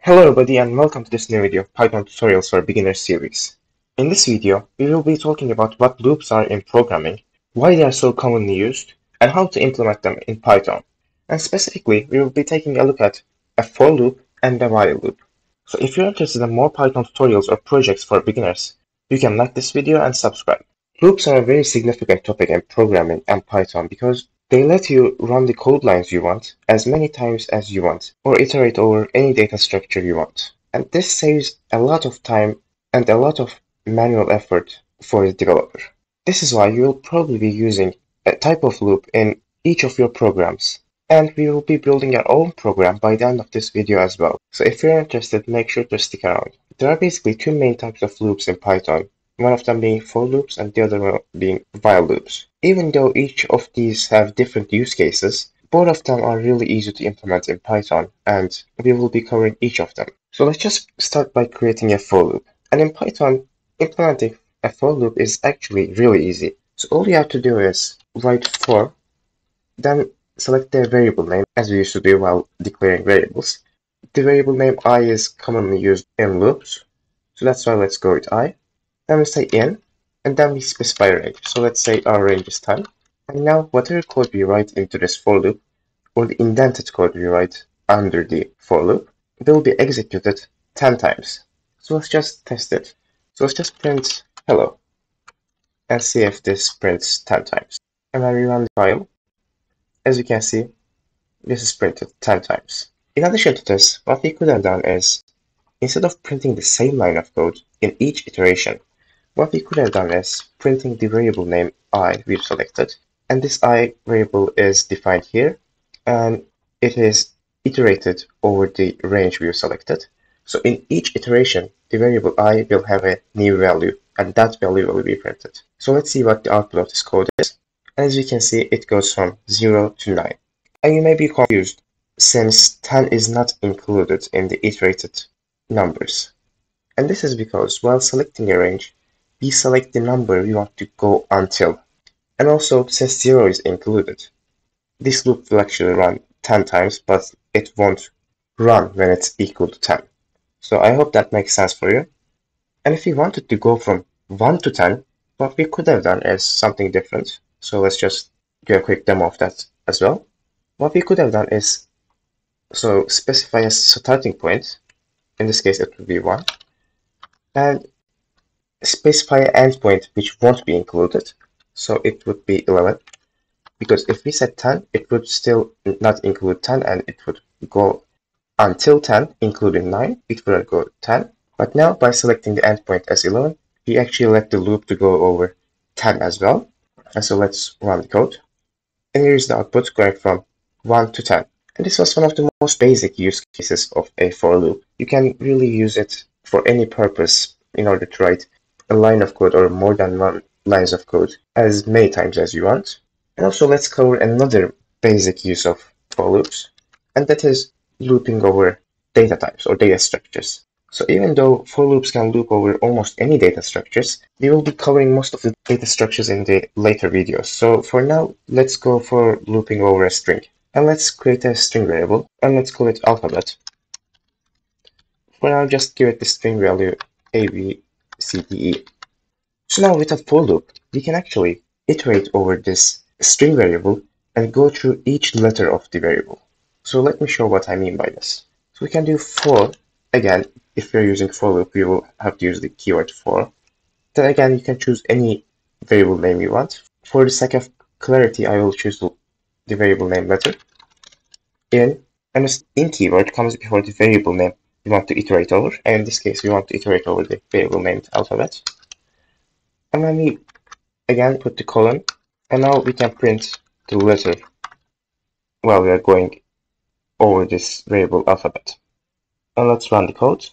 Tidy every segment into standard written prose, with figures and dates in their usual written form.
Hello everybody and welcome to this new video of Python tutorials for beginners series. In this video, we will be talking about what loops are in programming, why they are so commonly used, and how to implement them in Python. And specifically, we will be taking a look at a for loop and a while loop. So if you're interested in more Python tutorials or projects for beginners, you can like this video and subscribe. Loops are a very significant topic in programming and Python because they let you run the code lines you want as many times as you want, or iterate over any data structure you want. And this saves a lot of time and a lot of manual effort for the developer. This is why you will probably be using a type of loop in each of your programs. And we will be building our own program by the end of this video as well. So if you're interested, make sure to stick around. There are basically two main types of loops in Python. One of them being for loops and the other one being while loops. Even though each of these have different use cases, both of them are really easy to implement in Python, and we will be covering each of them. So let's just start by creating a for loop. And in Python, implementing a for loop is actually really easy. So all you have to do is write for, then select the variable name, as we used to do while declaring variables. The variable name I is commonly used in loops, so that's why let's go with I. Then we say in, and then we specify a range. So let's say our range is 10. And now whatever code we write into this for loop, or the indented code we write under the for loop, will be executed 10 times. So let's just test it. So let's just print hello, and see if this prints 10 times. And when we run the file, as you can see, this is printed 10 times. In addition to this, what we could have done is, instead of printing the same line of code in each iteration, what we could have done is printing the variable name I we've selected, and this I variable is defined here, and it is iterated over the range we've selected. So in each iteration, the variable I will have a new value, and that value will be printed. So let's see what the output of this code is. As you can see, it goes from 0 to 9. And you may be confused, since 10 is not included in the iterated numbers. And this is because while selecting a range, we select the number we want to go until. And also, since 0 is included, this loop will actually run 10 times, but it won't run when it's equal to 10. So I hope that makes sense for you. And if we wanted to go from 1 to 10, what we could have done is something different. So let's just do a quick demo of that as well. What we could have done is specify a starting point. In this case, it would be 1. And specify an endpoint which won't be included, so it would be 11, because if we said 10, it would still not include 10, and it would go until 10, including 9, it wouldn't go 10. But now, by selecting the endpoint as 11, we actually let the loop to go over 10 as well. And so let's run the code, and here's the output going from 1 to 10. And this was one of the most basic use cases of a for loop. You can really use it for any purpose in order to write a line of code or more than one lines of code as many times as you want. And also let's cover another basic use of for loops, and that is looping over data types or data structures. So even though for loops can loop over almost any data structures, we will be covering most of the data structures in the later videos. So for now, let's go for looping over a string. And let's create a string variable, and let's call it alphabet. For now, just give it the string value A, B, C, D, E. So now with a for loop, we can actually iterate over this string variable and go through each letter of the variable. So let me show what I mean by this. So we can do for, again, if you're using for loop, you will have to use the keyword for. Then again, you can choose any variable name you want. For the sake of clarity, I will choose the variable name letter. In, and this in keyword comes before the variable name we want to iterate over, and in this case we want to iterate over the variable named alphabet. And then we again put the colon, and now we can print the letter while we are going over this variable alphabet. And let's run the code.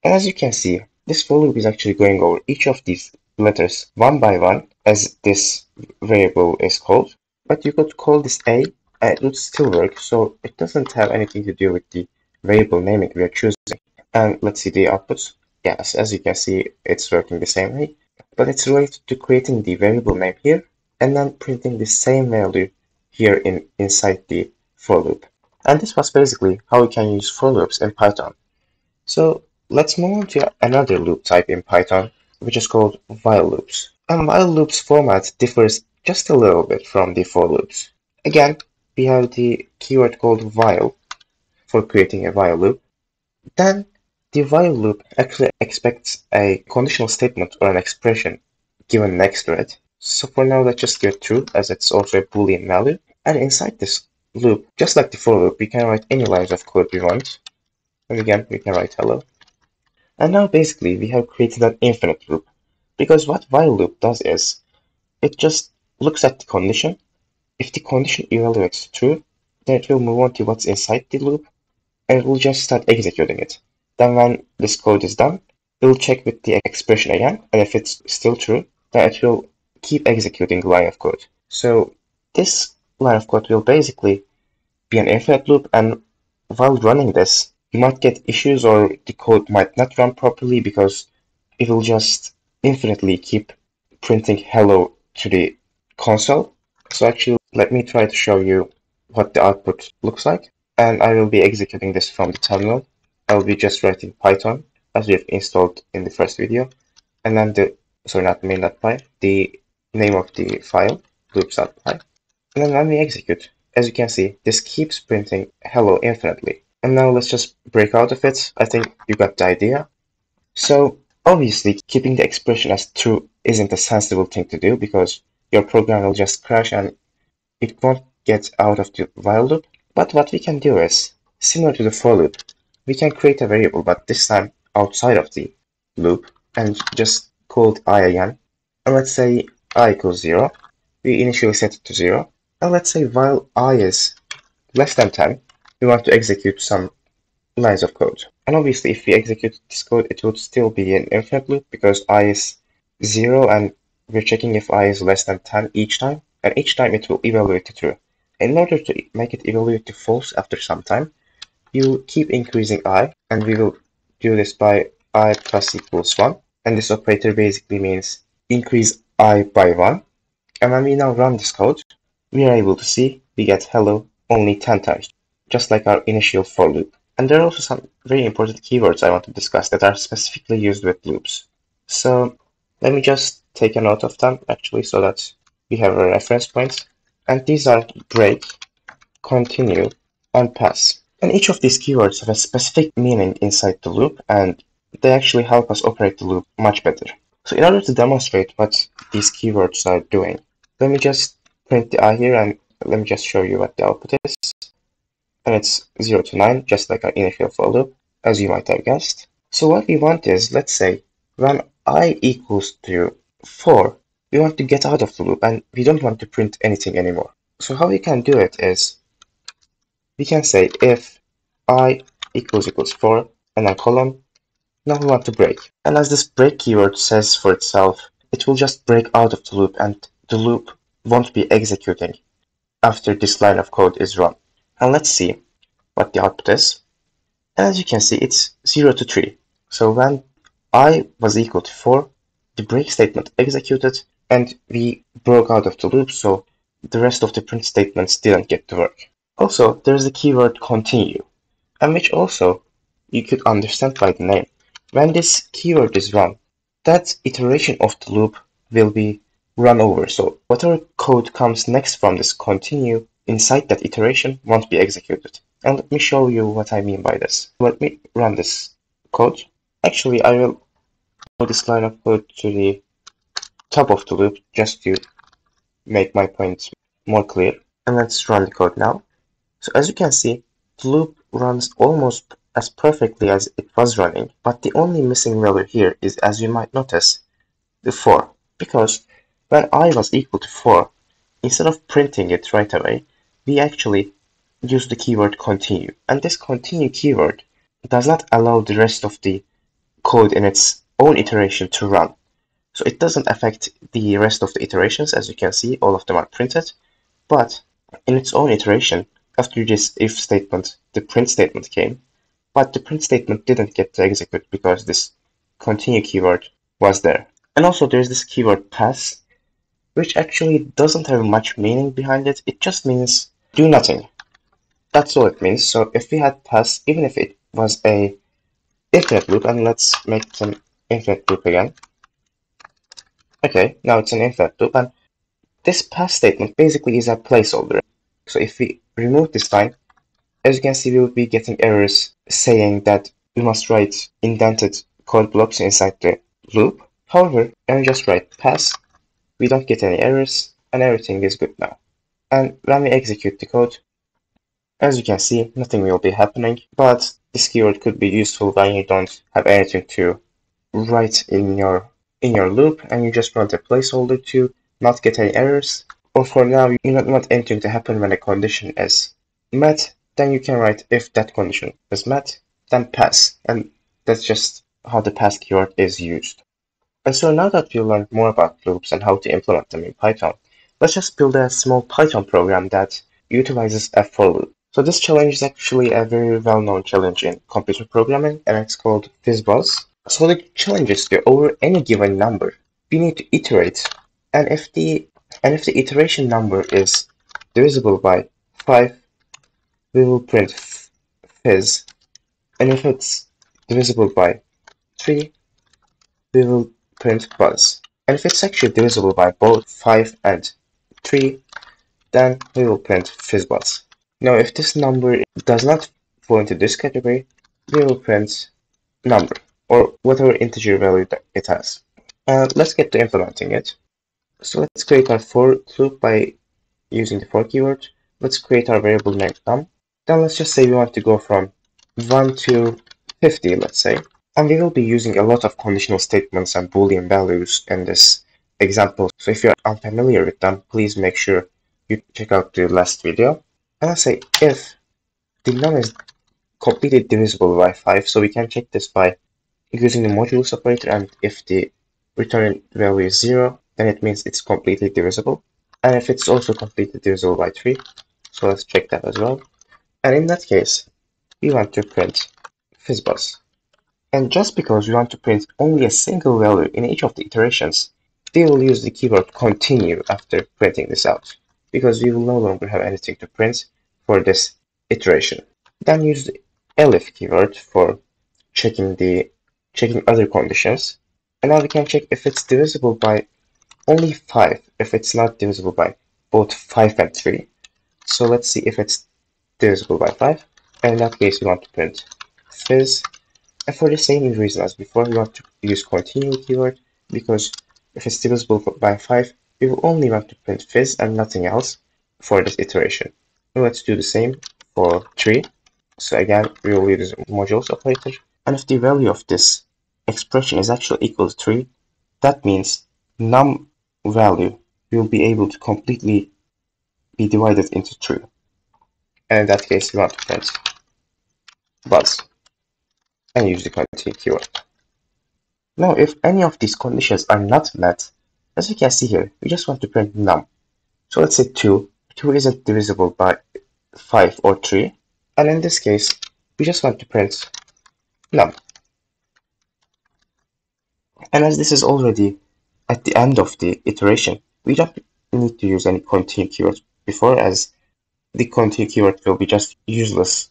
And as you can see, this for loop is actually going over each of these letters one by one, as this variable is called. But you could call this A, and it would still work, so it doesn't have anything to do with the variable naming we are choosing. And let's see the outputs. Yes, as you can see, it's working the same way, but it's related to creating the variable name here, and then printing the same value here inside the for loop. And this was basically how we can use for loops in Python. So let's move on to another loop type in Python, which is called while loops. And while loops format differs just a little bit from the for loops. Again, we have the keyword called while for creating a while loop. Then the while loop actually expects a conditional statement or an expression given next to it. So for now, let's just give it true, as it's also a Boolean value. And inside this loop, just like the for loop, we can write any lines of code we want. And again, we can write hello. And now basically we have created an infinite loop. Because what while loop does is, it just looks at the condition. If the condition evaluates true, then it will move on to what's inside the loop, and it will just start executing it. Then when this code is done, it will check with the expression again, and if it's still true, then it will keep executing the line of code. So this line of code will basically be an infinite loop, and while running this, you might get issues or the code might not run properly because it will just infinitely keep printing hello to the console. So actually, let me try to show you what the output looks like. And I will be executing this from the terminal. I will be just writing Python as we have installed in the first video. And then not main.py, the name of the file, loops.py. And then when we execute, as you can see, this keeps printing hello infinitely. And now let's just break out of it. I think you got the idea. So obviously, keeping the expression as true isn't a sensible thing to do because your program will just crash and it won't get out of the while loop. But what we can do is, similar to the for loop, we can create a variable, but this time outside of the loop, and just call it I again. And let's say I equals 0. We initially set it to 0. And let's say while I is less than 10, we want to execute some lines of code. And obviously, if we execute this code, it would still be an infinite loop because I is 0 and we're checking if I is less than 10 each time. And each time it will evaluate to true. In order to make it evaluate to false after some time, you keep increasing I, and we will do this by I plus equals 1. And this operator basically means increase I by 1. And when we now run this code, we are able to see we get hello only 10 times, just like our initial for loop. And there are also some very important keywords I want to discuss that are specifically used with loops. So let me just take a note of them actually so that we have a reference point. And these are break, continue, and pass. And each of these keywords have a specific meaning inside the loop, and they actually help us operate the loop much better. So in order to demonstrate what these keywords are doing, let me just print the I here and let me just show you what the output is. And it's 0 to 9, just like our initial for loop, as you might have guessed. So what we want is, let's say, when I equals to 4, we want to get out of the loop and we don't want to print anything anymore. So how we can do it is, we can say if I equals 4 and then colon, now we want to break. And as this break keyword says for itself, it will just break out of the loop and the loop won't be executing after this line of code is run. And let's see what the output is. And as you can see, it's 0 to 3. So when I was equal to 4, the break statement executed and we broke out of the loop, so the rest of the print statements didn't get to work. Also, there's the keyword continue, and which also you could understand by the name. When this keyword is run, that iteration of the loop will be run over. So whatever code comes next from this continue inside that iteration won't be executed. And let me show you what I mean by this. Let me run this code. Actually, I will move this line of code to the top of the loop just to make my point more clear. And let's run the code now. So as you can see, the loop runs almost as perfectly as it was running, but the only missing value here is, as you might notice, the 4. Because when I was equal to 4, instead of printing it right away, we actually use the keyword continue. And this continue keyword does not allow the rest of the code in its own iteration to run. So it doesn't affect the rest of the iterations. As you can see, all of them are printed. But in its own iteration, after this if statement, the print statement came, but the print statement didn't get to execute because this continue keyword was there. And also there's this keyword pass, which actually doesn't have much meaning behind it. It just means do nothing. That's all it means. So if we had pass, even if it was a infinite loop, and let's make it an infinite loop again. Okay, now it's an infinite loop, and this pass statement basically is a placeholder. So if we remove this line, as you can see, we will be getting errors saying that we must write indented code blocks inside the loop. However, when we just write pass, we don't get any errors, and everything is good now. And when we execute the code, as you can see, nothing will be happening, but this keyword could be useful when you don't have anything to write in your loop and you just want a placeholder to not get any errors. Or for now, you don't want anything to happen when a condition is met, then you can write if that condition is met, then pass. And that's just how the pass keyword is used. And so now that we learned more about loops and how to implement them in Python, let's just build a small Python program that utilizes a for loop. So this challenge is actually a very well-known challenge in computer programming, and it's called FizzBuzz. So the challenge is that over any given number, we need to iterate, and if the iteration number is divisible by 5, we will print fizz, and if it's divisible by 3, we will print buzz. And if it's actually divisible by both 5 and 3, then we will print FizzBuzz. Now, if this number does not fall into this category, we will print number, or whatever integer value that it has. Let's get to implementing it. So let's create our for loop by using the for keyword. Let's create our variable named num. Then let's just say we want to go from 1 to 50, let's say. And we will be using a lot of conditional statements and Boolean values in this example. So if you're unfamiliar with them, please make sure you check out the last video. And let's say if the num is completely divisible by 5, so we can check this by using the modulus operator, and if the return value is 0, then it means it's completely divisible. And if it's also completely divisible by 3, so let's check that as well. And in that case, we want to print FizzBuzz. And just because we want to print only a single value in each of the iterations, we will use the keyword continue after printing this out, because we will no longer have anything to print for this iteration. Then use the elif keyword for checking other conditions. And now we can check if it's divisible by only 5, if it's not divisible by both 5 and 3. So let's see if it's divisible by 5. And in that case, we want to print fizz. And for the same reason as before, we want to use continue keyword, because if it's divisible by 5, we will only want to print fizz and nothing else for this iteration. And let's do the same for 3. So again, we will use the modulus operator. And if the value of this expression is actually equal to 3, that means num value will be able to completely be divided into 3. And in that case, we want to print buzz and use the continue keyword. Now, if any of these conditions are not met, as you can see here, we just want to print num. So let's say 2. 2 isn't divisible by 5 or 3. And in this case, we just want to print num. And as this is already at the end of the iteration, we don't need to use any continue keyword before, as the continue keyword will be just useless,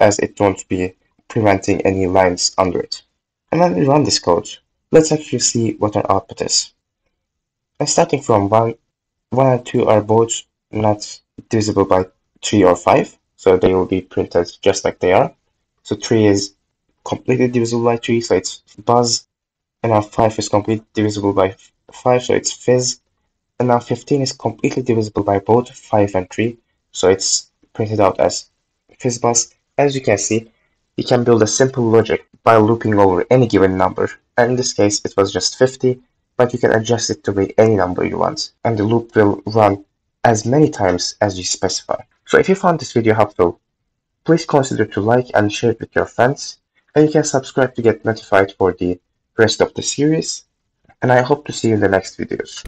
as it won't be preventing any lines under it. And when we run this code, let's actually see what our output is. And starting from 1 and 2 are both not divisible by 3 or 5, so they will be printed just like they are. So 3 is completely divisible by 3, so it's buzz. And now 5 is completely divisible by 5, so it's fizz. And now 15 is completely divisible by both 5 and 3, so it's printed out as FizzBuzz. As you can see, you can build a simple logic by looping over any given number, and in this case it was just 50, but you can adjust it to be any number you want, and the loop will run as many times as you specify. So if you found this video helpful, please consider to like and share it with your friends, and you can subscribe to get notified for the rest of the series, and I hope to see you in the next videos.